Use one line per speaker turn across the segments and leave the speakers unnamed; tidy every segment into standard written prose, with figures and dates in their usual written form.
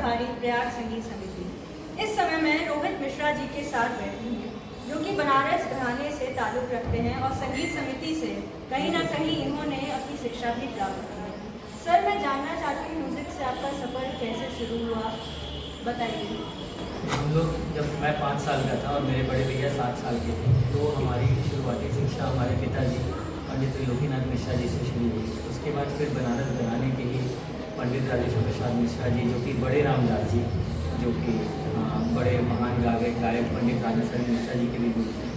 प्रभारी प्रयाग संगीत समिति। इस समय मैं रोहित मिश्रा जी के साथ बैठी हूँ, जो कि बनारस घराने से ताल्लुक़ रखते हैं और संगीत समिति से कहीं ना कहीं इन्होंने अपनी शिक्षा भी प्राप्त की है। सर, मैं जानना चाहती हूँ म्यूज़िक से आपका सफ़र कैसे शुरू हुआ, बताइए।
हम लोग जब मैं 5 साल का था और मेरे बड़े भैया 7 साल के थे, तो हमारी शुरुआती शिक्षा हमारे पिताजी पंडित त्रिलोकीनाथ मिश्रा जी से शुरू हुई। उसके बाद फिर बनारस घराने के ही पंडित राजेश्वर प्रसाद मिश्रा जी, जो कि बड़े रामदास जी, जो कि बड़े महान गायक पंडित राजेश्वर मिश्रा जी के भी गुरु थे,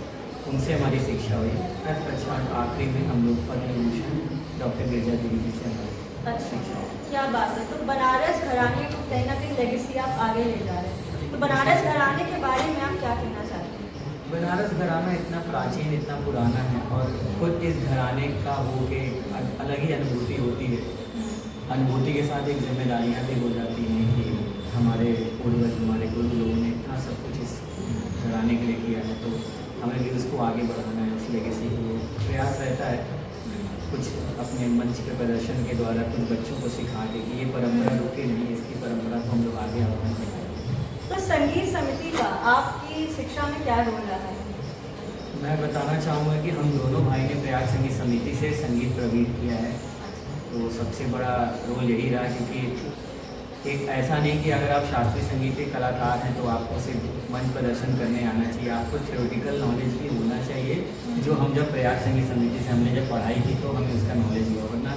उनसे हमारी शिक्षा हुई। तत्पश्चात आखिरी में हम लोग पद्म भूषण डॉक्टर गिरजा देवी जी से हमारी शिक्षा हुई।
क्या बात है। तो बनारस घराने को कहीं ना कहीं लेगेसी आप आगे ले जा रहे हैं, तो बनारस घराने के बारे में आप क्या कहना चाहते हैं?
बनारस घराना इतना प्राचीन, इतना पुराना है और खुद इस घराने का हो के अलग ही अनुभूति होती है। अनुभूति के साथ एक जिम्मेदारियाँ भी हो जाती हैं कि हमारे पूर्वज, हमारे गुरु लोगों ने इतना सब कुछ इस घराने के लिए किया है, तो हमें भी उसको आगे बढ़ाना है। उस लेगेसी को प्रयास रहता है कुछ अपने मंच के प्रदर्शन के द्वारा कुछ बच्चों को सिखा के कि ये परंपरा रुके नहीं, इसकी परंपरा को हम लोग आगे बढ़ाएंगे।
तो संगीत समिति का आपकी शिक्षा में क्या रोल रहा है?
मैं बताना चाहूँगा कि हम दोनों भाई ने प्रयाग संगीत समिति से संगीत प्रवीण किया है, तो सबसे बड़ा रोल यही रहा, क्योंकि एक ऐसा नहीं कि अगर आप शास्त्रीय संगीत के कलाकार हैं तो आपको सिर्फ मंच प्रदर्शन करने आना चाहिए, आपको थ्योरेटिकल नॉलेज भी होना चाहिए, जो हम जब प्रयाग संगीत समिति से हमने जब पढ़ाई की तो हमें उसका नॉलेज हुआ। वरना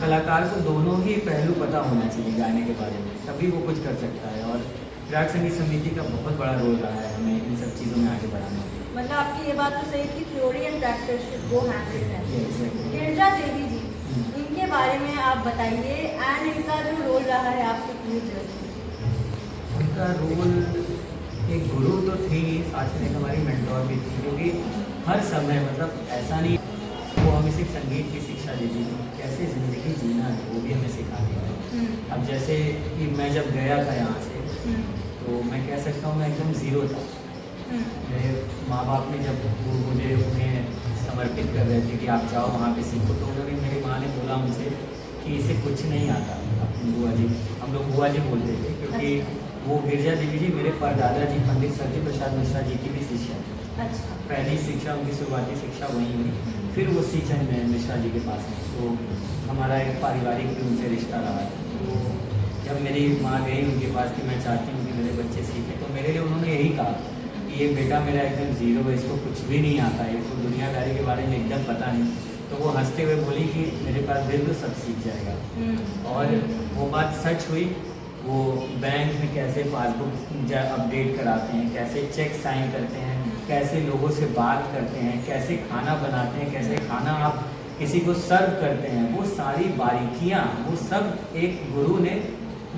कलाकार को दोनों ही पहलू पता होना चाहिए गाने के बारे में, तभी वो कुछ कर सकता है। और प्रयाग संगीत समिति का बहुत बड़ा रोल रहा है हमें इन सब चीज़ों में आगे बढ़ाने के लिए।
मतलब आपकी ये बात तो सही कि theory and practice go hand in hand. Girija Devi ji, इनके बारे में आप बताइए एंड इनका जो रोल रहा है आपके पूरी जर्नी में।
उनका रोल एक गुरु तो थी, साथ में हमारी मेंटोर भी थी, क्योंकि हर समय मतलब ऐसा नहीं वो हमें सिर्फ संगीत की शिक्षा देती थी, कैसे ज़िंदगी जीना है वो भी हमें सिखाती थी। अब जैसे कि मैं जब गया था यहाँ से, तो मैं कह सकता हूँ मैं एकदम ज़ीरो था। मेरे माँ बाप ने जब वो मुझे उन्हें समर्पित कर रहे थे कि आप जाओ वहाँ पे सीखो, तो उन्होंने मेरी माँ ने बोला मुझे कि इसे कुछ नहीं आता। अपनी बुआ जी, हम लोग बुआ जी बोलते थे, क्योंकि वो गिरजा देवी जी मेरे परदादा जी पंडित सरजी प्रसाद मिश्रा जी की भी शिष्या थी।
अच्छा।
पहली शिक्षा उनकी शुरुआती शिक्षा वहीं हुई, फिर वो सीचन में मिश्रा जी के पास है, तो हमारा एक पारिवारिक भी उनसे रिश्ता रहा। तो जब मेरी माँ गई उनके पास कि मैं चाहती हूँ कि मेरे बच्चे सीखें, तो मेरे लिए उन्होंने यही कहा कि ये बेटा मेरा एकदम ज़ीरो है, इसको कुछ भी नहीं आता है, इसको दुनियादारी के बारे में एकदम पता नहीं। तो वो हंसते हुए बोली कि मेरे पास दिल तो सब सीख जाएगा। और वो बात सच हुई। वो बैंक में कैसे पासबुक अपडेट कराते हैं, कैसे चेक साइन करते हैं, कैसे लोगों से बात करते हैं, कैसे खाना बनाते हैं, कैसे खाना आप किसी को सर्व करते हैं, वो सारी बारीकियाँ वो सब एक गुरु ने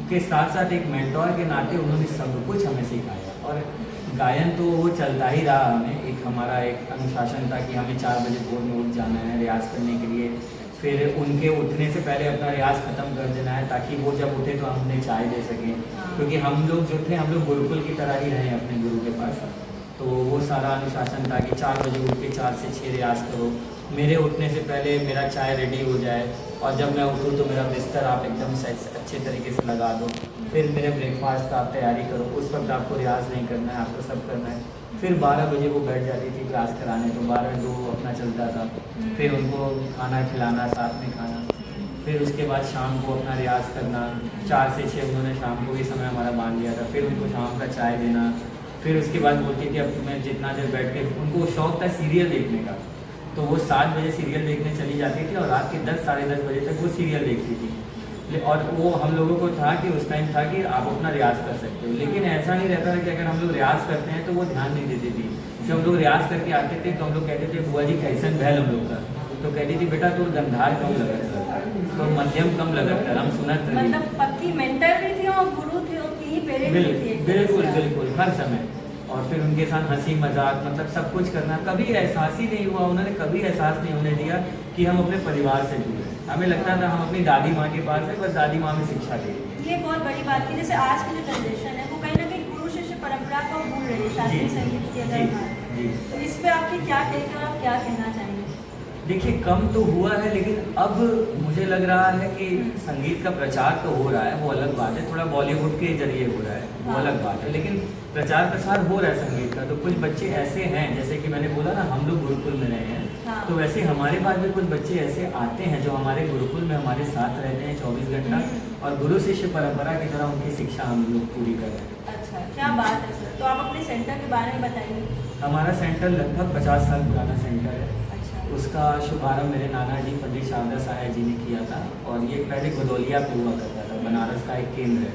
के साथ साथ एक मेंटोर के नाते उन्होंने सब कुछ हमें सिखाया। और गायन तो वो चलता ही रहा। हमें एक हमारा एक अनुशासन था कि हमें 4 बजे भोर में उठ जाना है रियाज़ करने के लिए, फिर उनके उठने से पहले अपना रियाज़ ख़त्म कर देना है, ताकि वो जब उठे तो हम उन्हें चाय दे सकें, क्योंकि हम लोग जो थे हम लोग गुरुकुल की तरह ही रहे अपने गुरु के पास। तो वो सारा अनुशासन था कि 4 बजे उठ के 4 से 6 रियाज़ करो, मेरे उठने से पहले मेरा चाय रेडी हो जाए, और जब मैं उठूँ तो मेरा बिस्तर आप एकदम अच्छे तरीके से लगा दो, फिर मेरे ब्रेकफास्ट का आप तैयारी करो। उस वक्त आपको रियाज़ नहीं करना है, आपको सब करना है। फिर 12 बजे वो बैठ जाती थी क्लास कराने, तो 12-2 अपना चलता था। फिर उनको खाना खिलाना, साथ में खाना, फिर उसके बाद शाम को अपना रियाज़ करना। 4 से 6 उन्होंने शाम को ही समय हमारा बांध दिया था। फिर उनको शाम का चाय देना। फिर उसके बाद बोलती थी अब मैं जितना देर बैठ के, उनको शौक़ था सीरियल देखने का, तो वो 7 बजे सीरियल देखने चली जाती थी और रात के 10-10:30 बजे तक वो सीरियल देखती थी। और वो हम लोगों को था कि उस टाइम था कि आप अपना रियाज़ कर सकते हो, लेकिन ऐसा नहीं रहता था कि अगर हम लोग रियाज़ करते हैं तो वो ध्यान नहीं देती थी। जब हम लोग रियाज़ करके आते थे तो हम लोग कहते थे बुआ जी कैसन भैल हम लोग का, तो कहती थी बेटा तो गंधार कम लगता है, तो मध्यम कम लगता है, हम सुनत रही।
मतलब पक्की मेंटर भी थी और गुरु थे और की पेरेंट भी थे।
बिल्कुल बिल्कुल हर समय। और फिर उनके साथ हंसी मजाक मतलब सब कुछ करना। कभी एहसास ही नहीं हुआ, उन्होंने कभी एहसास नहीं होने दिया कि हम अपने परिवार से जुड़े। हमें लगता था हम अपनी दादी माँ के पास है, बस दादी माँ में शिक्षा दे रही है।
ये बहुत बड़ी बात थी। जैसे आज की जो जनरेशन है वो कहीं ना कहीं गुरु शिष्य परंपरा को भूल रही है, शास्त्रीय संगीत की अगर।
जी।
तो इस पे आपकी क्या टेक है और आप क्या कहना चाहेंगे?
देखिए कम तो हुआ है, लेकिन अब मुझे लग रहा है कि संगीत का प्रचार तो हो रहा है, वो अलग बात है, थोड़ा बॉलीवुड के जरिए हो रहा है, वो
हाँ।
अलग बात है, लेकिन प्रचार प्रसार हो रहा है संगीत का। तो कुछ बच्चे ऐसे हैं, जैसे कि मैंने बोला ना हम लोग गुरुकुल में रहे हैं,
हाँ।
तो वैसे हमारे पास भी कुछ बच्चे ऐसे आते हैं जो हमारे गुरुकुल में हमारे साथ रहते हैं 24 घंटा, और गुरु शिष्य परंपरा की तरह उनकी शिक्षा हम लोग पूरी कर रहे हैं।
अच्छा, क्या बात है सर। तो आप अपने सेंटर के बारे में बताइए।
हमारा सेंटर लगभग 50 साल पुराना सेंटर है।
अच्छा।
उसका शुभारंभ मेरे नाना जी पंडित शारदा साहब जी ने किया था, और ये पहले गदौलिया पे हुआ करता था, बनारस का एक केंद्र है।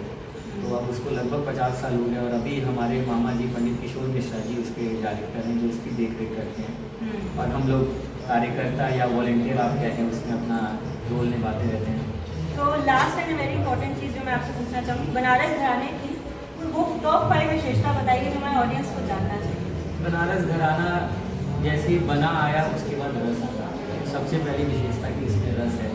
तो अब उसको लगभग 50 साल हो गए, और अभी हमारे मामा जी पंडित किशोर मिश्रा जी उसके डायरेक्टर हैं, जो इसकी देख रेख करते हैं, और हम लोग कार्यकर्ता या वॉलेंटियर आप कहते हैं उसमें अपना रोल निभाते रहते हैं।
तो लास्ट एंड वेरी इंपॉर्टेंट चीज़ जो मैं आपसे पूछना चाहूँगी, बनारस घराने की वो टॉप 5 विशेषता बताइए जो हमारे ऑडियंस को जानना चाहिए।
बनारस घराना जैसे बना आया उसके बाद रस आता, सबसे पहली विशेषता कि इसमें रस है।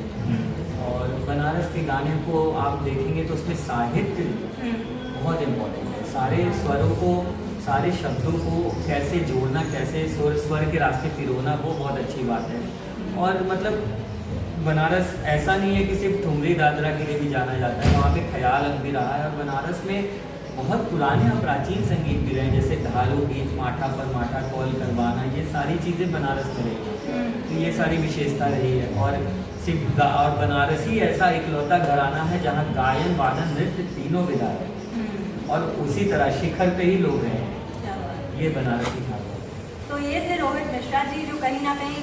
और बनारस के गाने को आप देखेंगे तो उसमें साहित्य बहुत इम्पोर्टेंट है, सारे स्वरों को, सारे शब्दों को कैसे जोड़ना, कैसे स्वर के रास्ते पिरोना, वो बहुत अच्छी बात है। और मतलब बनारस ऐसा नहीं है कि सिर्फ ठुमरी दादरा के लिए भी जाना जाता है, वहाँ पे ख्याल भी रहा है, और बनारस में बहुत पुराने और प्राचीन संगीत भी रहे, जैसे ढालो गीत, माठा पर माठा कौल करवाना, ये सारी चीज़ें बनारस में रही। तो ये सारी विशेषता रही है। और बनारसी ऐसा इकलौता घराना है जहाँ गायन वादन नृत्य तीनों विधा है, और उसी तरह शिखर पे ही लोग रहे हैं, ये बनारसी था।
तो ये थे रोहित मिश्रा जी, जो कहीं ना कहीं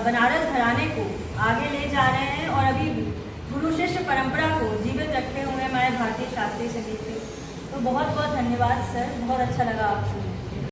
बनारस घराने को आगे ले जा रहे हैं, और अभी भी गुरु शिष्य परंपरा को जीवित रखते हुए हमारे भारतीय शास्त्रीय संगीत के। तो बहुत बहुत धन्यवाद सर, बहुत अच्छा लगा आपसे।